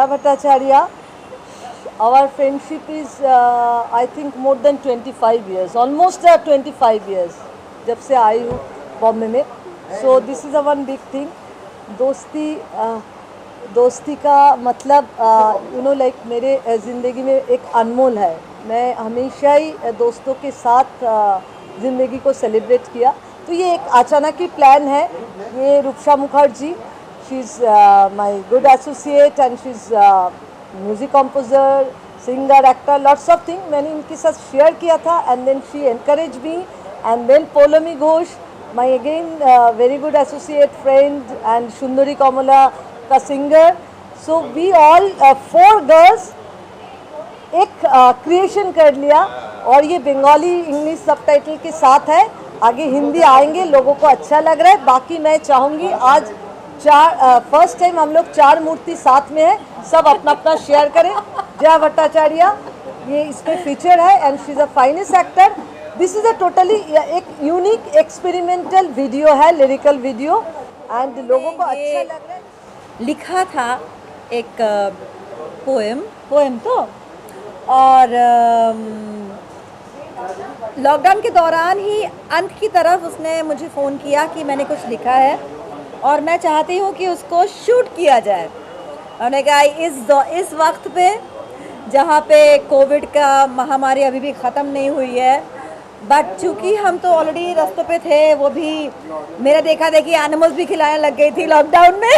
Jaya Bhattacharya. Our friendship is, I think, more than 25 years, almost 25 years, जब से आई हूँ बॉम्बे में. So this is a one big thing. दोस्ती का मतलब लाइक मेरे ज़िंदगी में एक अनमोल है. मैं हमेशा ही दोस्तों के साथ ज़िंदगी को सेलिब्रेट किया. तो ये एक अचानक ही प्लान है. ये Rupsa Mukherjee, she is my good associate and she is music composer, singer, actor, lots of thing. मैंने इनके साथ शेयर किया था and then she encourage me. And then Poulomi Ghosh, my again very good associate friend, and Sundari Kamala का singer. So we all 4 girls एक creation कर लिया. और ये बंगाली इंग्लिश सबटाइटल के साथ है. आगे हिंदी आएंगे, लोगों को अच्छा लग रहा है. बाकी मैं चाहूँगी आज फर्स्ट टाइम हम लोग 4 मूर्ति साथ में है, सब अपना अपना शेयर करें. जया भट्टाचार्य ये इसमें फीचर है and she is a finest actor. This is a totally एक यूनिक एक्सपेरिमेंटल वीडियो है, लिरिकल वीडियो, एंड लोगों को अच्छा लग रहा है. लिखा था एक पोएम तो, और लॉकडाउन के दौरान ही अंत की तरफ उसने मुझे फ़ोन किया कि मैंने कुछ लिखा है और मैं चाहती हूँ कि उसको शूट किया जाए. उन्होंने कहा इस वक्त पे जहाँ पे कोविड का महामारी अभी भी ख़त्म नहीं हुई है, बट चूँकि हम तो ऑलरेडी रास्तों पे थे, वो भी मेरा देखा देखी एनिमल्स भी खिलाने लग गई थी लॉकडाउन में.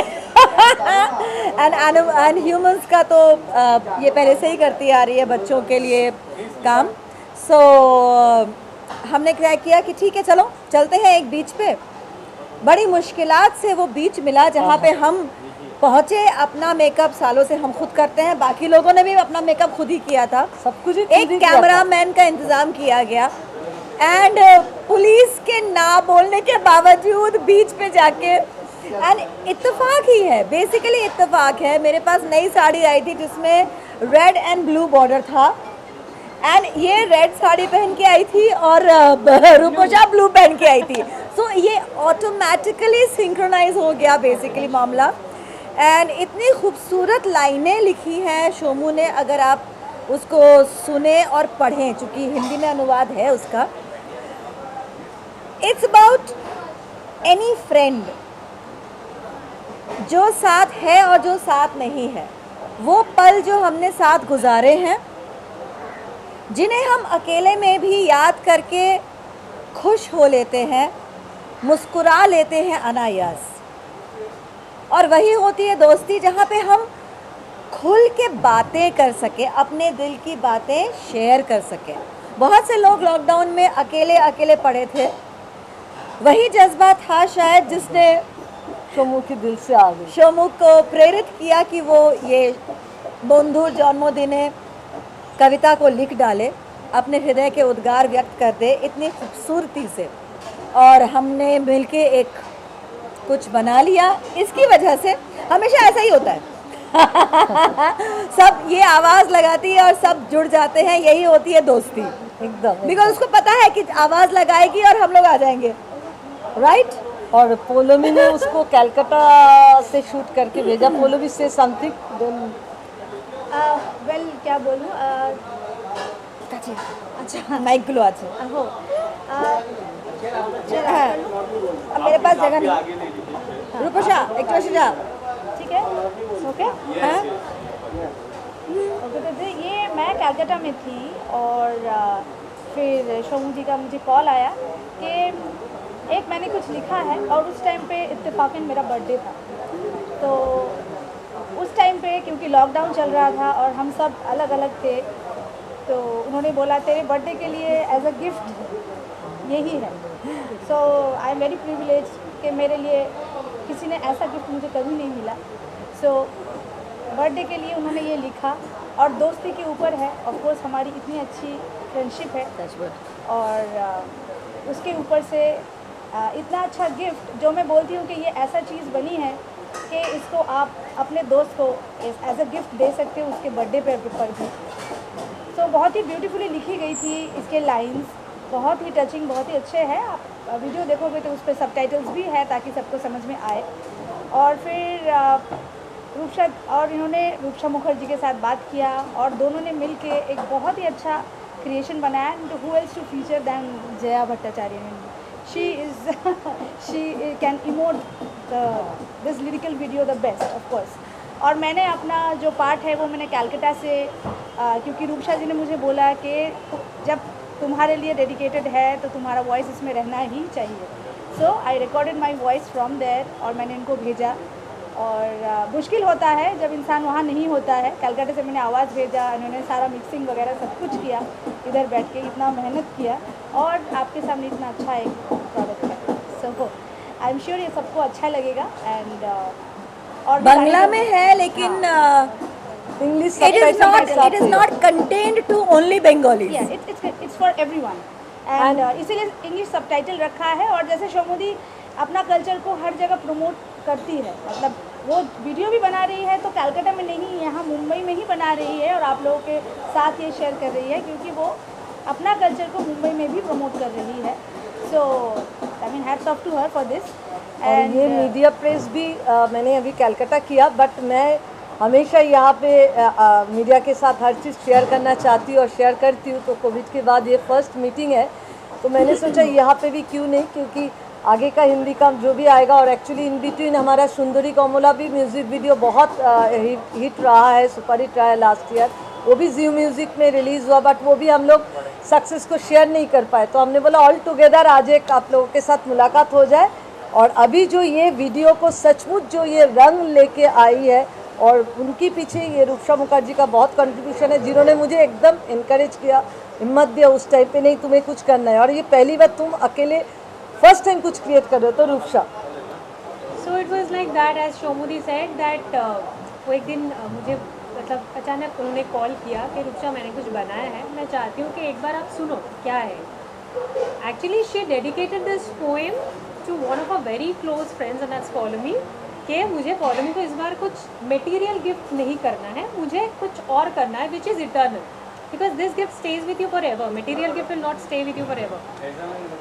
एंड ह्यूमंस का तो ये पहले से ही करती आ रही है बच्चों के लिए काम. सो हमने क्या किया कि ठीक है चलो चलते हैं एक बीच पे. बड़ी मुश्किलात से वो बीच मिला जहाँ पे हम पहुँचे. अपना मेकअप सालों से हम खुद करते हैं, बाकी लोगों ने भी अपना मेकअप खुद ही किया था, सब कुछ. एक कैमरामैन का इंतज़ाम किया गया एंड पुलिस के ना बोलने के बावजूद बीच पे जाके, एंड इत्तेफाक ही है, बेसिकली इत्तेफाक है. मेरे पास नई साड़ी आई थी जिसमें रेड एंड ब्लू बॉर्डर था, एंड ये रेड साड़ी पहन के आई थी और रूपोशा ब्लू पहन के आई थी. सो ये ऑटोमेटिकली सिंक्रोनाइज हो गया बेसिकली मामला. एंड इतनी खूबसूरत लाइनें लिखी हैं शोमू ने, अगर आप उसको सुने और पढ़ें, चूँकि हिंदी में अनुवाद है उसका. इट्स अबाउट एनी फ्रेंड जो साथ है और जो साथ नहीं है. वो पल जो हमने साथ गुजारे हैं, जिन्हें हम अकेले में भी याद करके खुश हो लेते हैं, मुस्कुरा लेते हैं अनायास. और वही होती है दोस्ती जहाँ पे हम खुल के बातें कर सके, अपने दिल की बातें शेयर कर सके. बहुत से लोग लॉकडाउन में अकेले अकेले पड़े थे. वही जज्बा था शायद जिसने शोमू के दिल से आ गई, शोमू को प्रेरित किया कि वो ये बंधु जन्मदिने कविता को लिख डाले, अपने हृदय के उद्गार व्यक्त कर दे इतनी खूबसूरती से. और हमने मिलके एक कुछ बना लिया. इसकी वजह से हमेशा ऐसा ही होता है. सब ये आवाज़ लगाती है और सब जुड़ जाते हैं. यही होती है दोस्ती एकदम. बिकॉज उसको पता है कि आवाज़ लगाएगी और हम लोग आ जाएंगे, राइट. और पोलोमी ने उसको कलकत्ता से शूट करके भेजा. पोलोमी से समथिंग वेल क्या बोलूँ, अच्छा माइकগুলো আছে. हो হ্যাঁ, अब मेरे पास जगह नहीं. रूपसा একটু এসে যা. ठीक है. ओके हाँ ओके. तो ये मैं कलकत्ता में थी और फिर शोमू जी का मुझे कॉल आया कि एक मैंने कुछ लिखा है, और उस टाइम पे इत्तेफाकन मेरा बर्थडे था. तो उस टाइम पे क्योंकि लॉकडाउन चल रहा था और हम सब अलग अलग थे, तो उन्होंने बोला तेरे बर्थडे के लिए एज अ गिफ्ट यही है. So I am very privilege कि मेरे लिए किसी ने ऐसा गिफ्ट मुझे कभी नहीं मिला. सो बर्थडे के लिए उन्होंने ये लिखा, और दोस्ती के ऊपर है. ऑफ कोर्स हमारी इतनी अच्छी फ्रेंडशिप है, और उसके ऊपर से इतना अच्छा गिफ्ट जो मैं बोलती हूँ कि ये ऐसा चीज़ बनी है कि इसको आप अपने दोस्त को एज अ गिफ्ट दे सकते हो उसके बर्थडे पर भी. सो बहुत ही ब्यूटीफुली लिखी गई थी. इसके लाइंस बहुत ही टचिंग, बहुत ही अच्छे हैं. आप वीडियो देखोगे तो उस पर सबटाइटल्स भी है ताकि सबको समझ में आए. और फिर रूपसा और इन्होंने रूपसा मुखर्जी के साथ बात किया और दोनों ने मिल के एक बहुत ही अच्छा क्रिएशन बनाया. And who else to feature than Jaya Bhattacharya. she can emote this lyrical video the best of course. और मैंने अपना जो पार्ट है वो मैंने कैलकाटा से क्योंकि रूपसा जी ने मुझे बोला कि जब तुम्हारे लिए डेडिकेटेड है तो तुम्हारा वॉइस इसमें रहना ही चाहिए. So I recorded my voice from there और मैंने इनको भेजा. और मुश्किल होता है जब इंसान वहाँ नहीं होता है. कलकत्ता से मैंने आवाज़ भेजा, इन्होंने सारा मिक्सिंग वगैरह सब कुछ किया इधर बैठ के, इतना मेहनत किया और आपके सामने इतना अच्छा एक प्रोडक्ट है. सो आई एम श्योर ये सबको अच्छा लगेगा. एंड और बांग्ला में है लेकिन English it is not contained to only Bengali. It's for everyone. And इसीलिए इंग्लिश सबटाइटल रखा है. और जैसे शोमुदी अपना कल्चर को हर जगह प्रमोट करती है, मतलब वो वीडियो भी बना रही है तो कलकत्ता में नहीं, यहाँ मुंबई में ही बना रही है और आप लोगों के साथ ये शेयर कर रही है क्योंकि वो अपना कल्चर को मुंबई में भी प्रमोट कर रही है. So I mean hats off to her for this. और ये मीडिया प्रेस भी मैंने अभी कलकत्ता किया, बट मैं हमेशा यहाँ पे मीडिया के साथ हर चीज़ शेयर करना चाहती हूँ और शेयर करती हूँ. तो कोविड के बाद ये फर्स्ट मीटिंग है तो मैंने सोचा यहाँ पे भी क्यों नहीं, क्योंकि आगे का हिंदी का जो भी आएगा. और एक्चुअली इन बिटवीन हमारा सुंदरी कमला भी म्यूज़िक वीडियो बहुत हिट रहा है, सुपर हिट रहा है लास्ट ईयर. वो भी जी म्यूज़िक में रिलीज़ हुआ, बट वो भी हम लोग सक्सेस को शेयर नहीं कर पाए. तो हमने बोला ऑल टुगेदर आज एक आप लोगों के साथ मुलाकात हो जाए. और अभी जो ये वीडियो को सचमुच जो ये रंग लेके आई है और उनके पीछे ये रूपसा मुखर्जी का बहुत कंट्रीब्यूशन है, जिन्होंने मुझे एकदम इनकरेज किया, हिम्मत दिया उस टाइम पे, नहीं तुम्हें कुछ करना है. और ये पहली बार तुम अकेले फर्स्ट टाइम कुछ क्रिएट कर रहे हो. तो Rupsa, so it was like that as शोमुदी सेड दैट वो एक दिन मुझे मतलब अचानक उन्होंने कॉल किया कि रूपसा मैंने कुछ बनाया है, मैं चाहती हूँ कि एक बार आप सुनो क्या है. Actually she dedicated this poem to one of a very close friends and that's Poulomi. कि मुझे पौलमी को इस बार कुछ मटेरियल गिफ्ट नहीं करना है, मुझे कुछ और करना है which is eternal, because this gift stage with you for ever, material gift will not stay with you for ever.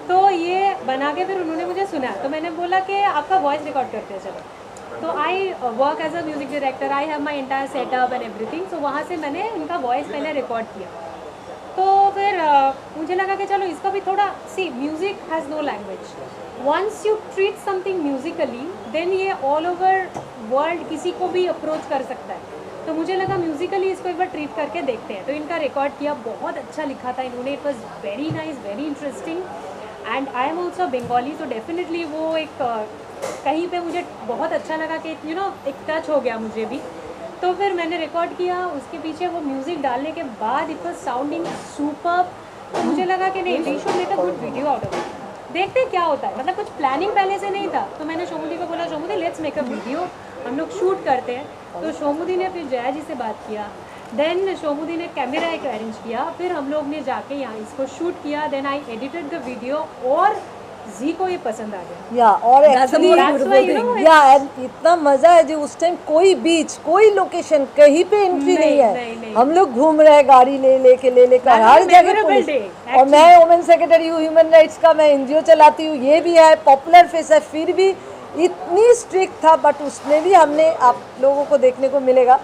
तो ये बना के फिर उन्होंने मुझे सुना तो मैंने बोला कि आपका वॉइस रिकॉर्ड करते हैं चलो. तो I work as a music director, I have my entire setup and everything. So वहाँ से मैंने उनका वॉइस पहले रिकॉर्ड किया. तो फिर मुझे लगा कि चलो इसका भी थोड़ा सी music has no language. Once you treat something musically then ये ऑल ओवर वर्ल्ड किसी को भी अप्रोच कर सकता है. तो मुझे लगा म्यूज़िकली इसको एक बार ट्रीट करके देखते हैं. तो इनका रिकॉर्ड किया, बहुत अच्छा लिखा था इन्होंने. It was very nice, very interesting. And I am also Bengali, तो डेफिनेटली वो एक कहीं पे मुझे बहुत अच्छा लगा कि यू नो एक टच हो गया मुझे भी. तो फिर मैंने रिकॉर्ड किया, उसके पीछे वो म्यूज़िक डालने के बाद इट वॉज साउंडिंग सुपर्ब. तो मुझे लगा कि नहीं, we should make a good video out of it, देखते हैं क्या होता है. मतलब कुछ प्लानिंग पहले से नहीं था. तो मैंने शोमुदी को बोला, शोमुदी लेट्स मेक अ वीडियो, हम लोग शूट करते हैं. तो शोमुदी ने फिर जया जी से बात किया, देन शोमुदी ने कैमरा एक अरेंज किया, फिर हम लोग ने जाके यहाँ इसको शूट किया. Then I edited the video और जी को ये पसंद आ गया. या और एक्चुअली या इतना मजा है जो उस टाइम कोई बीच, कोई लोकेशन, कहीं पे एंट्री नहीं है. नहीं. हम लोग घूम रहे हैं गाड़ी लेकर हर जगह पुलिस. और मैं वुमेन सेक्रेटरी हूँ ह्यूमन राइट्स का, मैं एनजीओ चलाती हूँ. ये भी है पॉपुलर फेस है, फिर भी इतनी स्ट्रिक्ट था. बट उसमें भी हमने आप लोगों को देखने को मिलेगा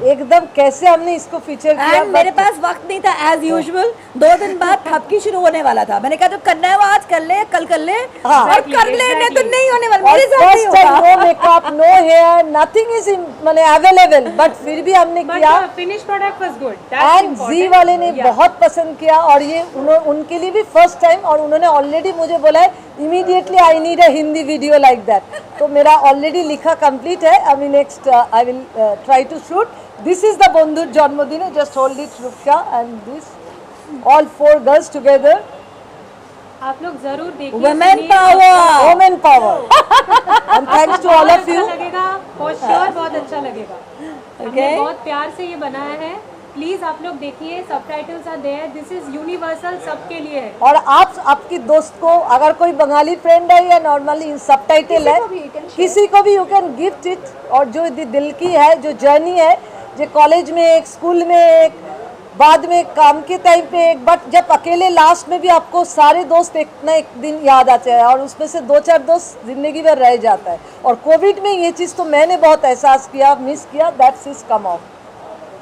एकदम कैसे हमने इसको फीचर किया. मेरे पास वक्त नहीं था एज यूजुअल. 2 दिन बाद थपकी शुरू होने वाला था. मैंने कहा जो करना है वो आज कर ले, कल कर ले. हाँ. और कर ले, नहीं तो नहीं होने वाला. और मेरे साथ नहीं फर्स्ट टाइम होगा. No makeup, no hair, nothing is माने अवेलेबल. बट फिर भी हमने किया but finish product was good. And Zee वाले ने बहुत पसंद किया. और ये उनके लिए भी फर्स्ट टाइम. और उन्होंने ऑलरेडी मुझे बोला है immediately I need a Hindi video like that. तो मेरा ऑलरेडी लिखा कंप्लीट है. अभी next I will try to shoot. This is the बंधुर जन्मदिन. Just hold it Rupsa and this all 4 girls together. आप लोग जरूर देखिए. Women power, women power. And thanks to all of you. अच्छा लगेगा फॉर श्योर, बहुत अच्छा लगेगा. हमने बहुत प्यार से ये बनाया है. प्लीज आप लोग देखिए, subtitles are there. This is universal, सबके लिए है. और आप आपकी दोस्त को, अगर कोई बंगाली फ्रेंड है या नॉर्मली सबटाइटल है, किसी को भी यू कैन गिफ्ट इट. और जो दिल की है, जो जर्नी है, जो कॉलेज में एक, स्कूल में एक, बाद में काम के टाइम पे एक, बट जब अकेले लास्ट में भी आपको सारे दोस्त एक ना एक दिन याद आते हैं और उसमें से 2-4 दोस्त जिंदगी भर रह जाता है। और कोविड में ये चीज़ तो मैंने बहुत एहसास किया, मिस किया, that's is come off.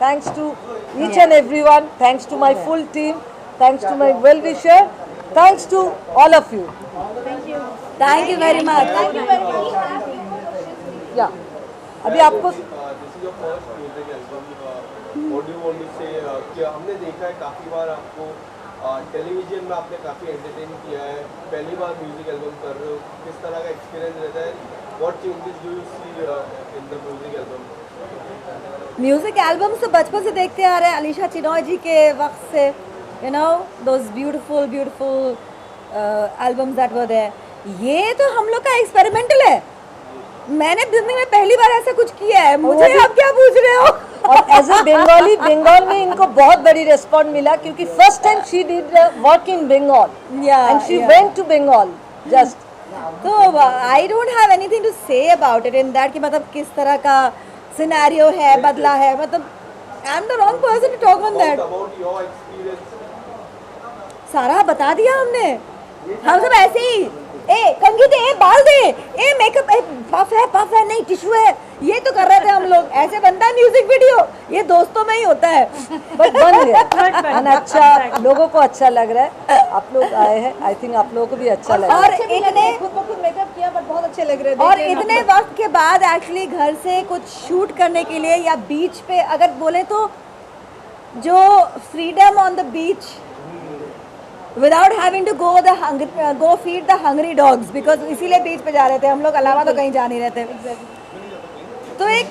Thanks to each and everyone, thanks to my full team, thanks to my well wisher, thanks to all of you. Thank you very much. या अभी आपको कि हमने देखा है काफ़ी बार आपको टेलीविजन में आपने काफ़ी एंटरटेन किया है, पहली बार म्यूजिक एल्बम कर रहे हो, किस तरह का एक्सपीरियंस रहता है? What changes do you see in the music album? Music album से बचपन से देखते आ रहे हैं, अलीशा चिनॉय जी के वक्त से, you know those beautiful albums that were there. ये तो हम लोग का एक्सपेरिमेंटल है, मैंने जिंदगी में पहली बार ऐसा कुछ किया है, मुझे आप क्या पूछ रहे हो? और एज ए बंगाली, बंगाल में इनको बहुत बड़ी रिस्पॉन्स मिला क्योंकि first time she did work in Bengal and she went to Bengal just. तो I don't have anything to say about it in that कि मतलब किस तरह का सिनेरियो है, बदला है, मतलब I am the wrong person to talk on that. About your experience सारा बता दिया हमने, हम सब ऐसे ही ए कंघी दे, ए बाल दे, ए मेकअप, ए पफ है नहीं टिश्यू है, ये तो कर रहे थे हम लोग। ऐसे बनता है म्यूजिक वीडियो, ये दोस्तों में ही होता है। बट बन गया and अच्छा, लोगों को अच्छा लग रहा है, आप लोग आए हैं, आई थिंक आप लोगों को भी अच्छा लग रहा है। और इतने खुद मेकअप किया बट बहुत अच्छे लग रहे थे। और इतने वक्त के बाद एक्चुअली घर से कुछ शूट करने के लिए या बीच पे अगर बोले तो जो freedom on the beach without having to go feed the hungry dogs, because इसीलिए बीच पे जा रहे थे हम लोग, अलावा तो कहीं जा नहीं रहे थे। तो एक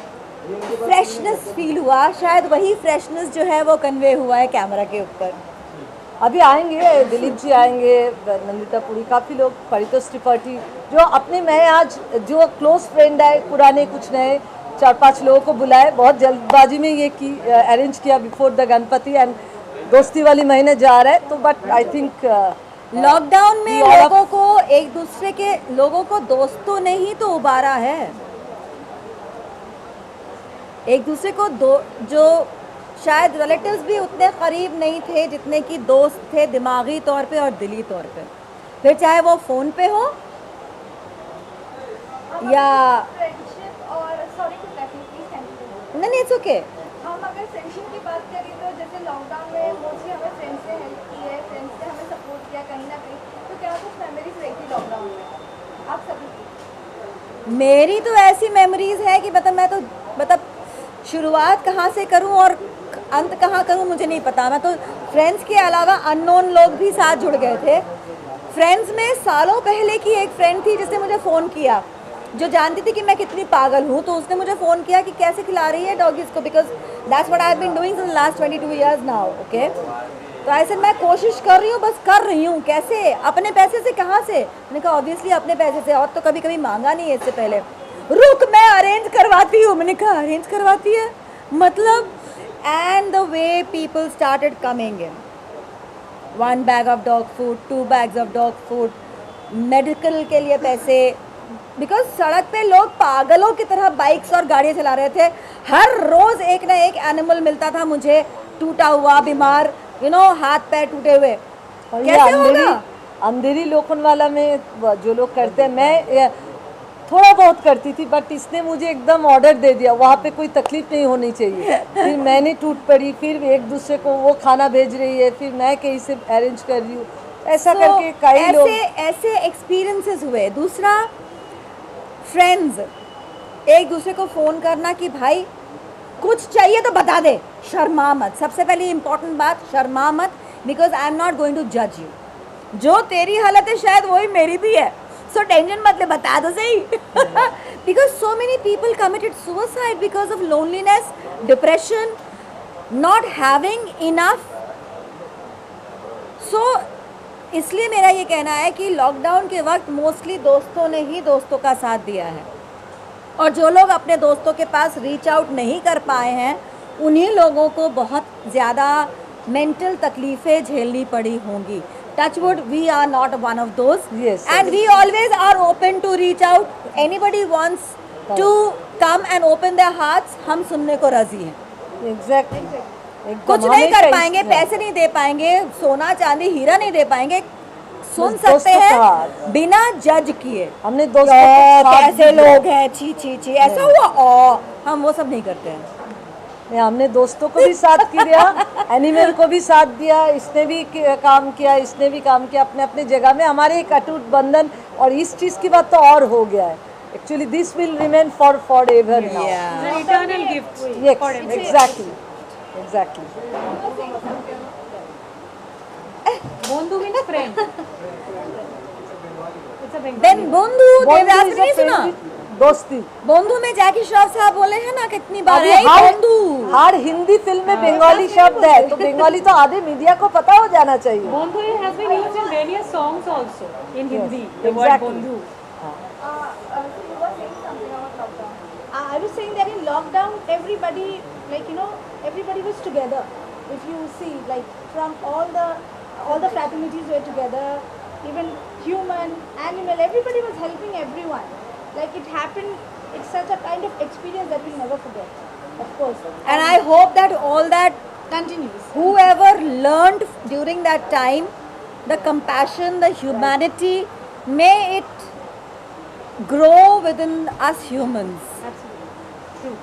फ्रेशनेस फील हुआ, शायद वही फ्रेशनेस जो है वो कन्वे हुआ है कैमरा के ऊपर। अभी आएंगे दिलीप जी, आएंगे नंदिता पुरी, काफ़ी लोग, परितोष त्रिपाठी, जो अपने मैं आज जो क्लोज फ्रेंड है, पुराने कुछ नए 4-5 लोगों को बुलाए, बहुत जल्दबाजी में ये की अरेंज किया बिफोर द गणपति एंड दोस्ती वाली महीने जा रहा है। तो बट आई थिंक लॉकडाउन में लोगों को एक दूसरे के, लोगों को दोस्तों ने ही तो उबारा है, एक दूसरे को जो शायद रिलेटिव्स भी उतने करीब नहीं थे जितने कि दोस्त थे दिमागी तौर पे और दिली तौर पे, फिर चाहे वो फ़ोन पे हो या फ्रेंडशिप और sorry to cut you please, नहीं इट्स ओके। हम अगर फ्रेंडशिप की बात करें तो जैसे लॉकडाउन में मोस्टली हमें फ्रेंड्स ने हेल्प की है, फ्रेंड्स ने हमें सपोर्ट किया कहीं ना कहीं, तो क्या कुछ मेमोरीज रही थी लॉकडाउन में आप सभी की? मेरी तो ऐसी मेमोरीज है कि मतलब शुरुआत कहाँ से करूँ और अंत कहाँ करूँ मुझे नहीं पता। मैं तो फ्रेंड्स के अलावा अननोन लोग भी साथ जुड़ गए थे। फ्रेंड्स में सालों पहले की एक फ्रेंड थी जिसने मुझे फ़ोन किया, जो जानती थी कि मैं कितनी पागल हूँ, तो उसने मुझे फ़ोन किया कि कैसे खिला रही है डॉगीज़ को, because that's what I have been doing in the last 22 years now. Okay, तो ऐसे मैं कोशिश कर रही हूँ, बस कर रही हूँ। कैसे? अपने पैसे से। कहाँ से? मैंने कहा ऑब्वियसली अपने पैसे से, और तो कभी कभी मांगा नहीं है इससे पहले। रुक मैं अरेंज करवाती हूँ। मैंने कहा अरेंज करवाती है मतलब, and the way people started coming in, 1 bag of dog food, 2 bags of dog food, medical के लिए पैसे, बिकॉज सड़क पे लोग पागलों की तरह बाइक्स और गाड़ियाँ चला रहे थे। हर रोज़ एक ना एक एनिमल मिलता था मुझे, टूटा हुआ, बीमार, यू नो, हाथ पैर टूटे हुए। और ये कैसे होगा? अंधेरी लोखंडवाला में जो लोग करते हैं, मैं थोड़ा बहुत करती थी, बट इसने मुझे एकदम ऑर्डर दे दिया, वहाँ पे कोई तकलीफ नहीं होनी चाहिए। फिर मैंने टूट पड़ी, फिर एक दूसरे को वो खाना भेज रही है, फिर मैं कहीं से अरेंज कर रही हूँ, ऐसा करके कई लोग ऐसे एक्सपीरियंसेस हुए। दूसरा, फ्रेंड्स, एक दूसरे को फ़ोन करना कि भाई कुछ चाहिए तो बता दे, शर्मा मत। सबसे पहली इंपॉर्टेंट बात, शर्मा मत, because I am not going to जज यू। जो तेरी हालत है शायद वही मेरी भी है, सो टेंशन मत ले, बता दो सही। Because so many people committed suicide because of loneliness, depression, not having enough. So इसलिए मेरा ये कहना है कि लॉकडाउन के वक्त मोस्टली दोस्तों ने ही दोस्तों का साथ दिया है, और जो लोग अपने दोस्तों के पास रीच आउट नहीं कर पाए हैं उन्हीं लोगों को बहुत ज़्यादा मेंटल तकलीफ़ें झेलनी पड़ी होंगी। Touch wood, we are not one of those, Yes, and we always are open to reach out. Anybody wants to come and open their hearts, हम सुनने को राजी हैं। एग्जैक्टली। एकदम, कुछ नहीं हमेशा कर पाएंगे, इसमें। पैसे नहीं दे पाएंगे, सोना चांदी हीरा नहीं दे पाएंगे, सुन बस सकते दोस्तों हैं का- बिना जज किए। हमने दोस्तों यार, के साथ कैसे भी- लोग हैं, छी छी छी, ऐसा हुआ, ओ हम वो सब नहीं करते हैं। नहीं, हमने दोस्तों को भी साथ किया, एनिमल को भी साथ दिया, इसने भी काम किया, इसने भी काम किया अपने अपने जगह में। हमारे एक अटूट बंधन, और इस चीज़ की बात तो और हो गया है। Actually this will remain for ever now. Yeah. It's an eternal gift for everyone. Exactly exactly. Bondhu means friend. It's a Bengali. Then Bondhu Devdas ने नहीं सुना, दोस्ती। बंधु में जैकी श्रॉफ साहब बोले हैं ना कितनी बार अभी है हर बंधु। हर हिंदी फिल्म में बंगाली शब्द है, तो बंगाली तो आधे मीडिया को पता हो जाना चाहिए। Bondhu has been used in various songs also in Hindi. The exactly. word Bondhu. You were saying something about lockdown. I was saying that in lockdown, everybody, like, you know, everybody was together. If you see, like, from all the fraternities were together, even human, animal, everybody was helping everyone. Like, it happened, it's such a kind of experience that we'll never forget, of course. And I hope that all that Continues. whoever learned during that time, the compassion, the humanity, may it grow within us humans. Absolutely. True.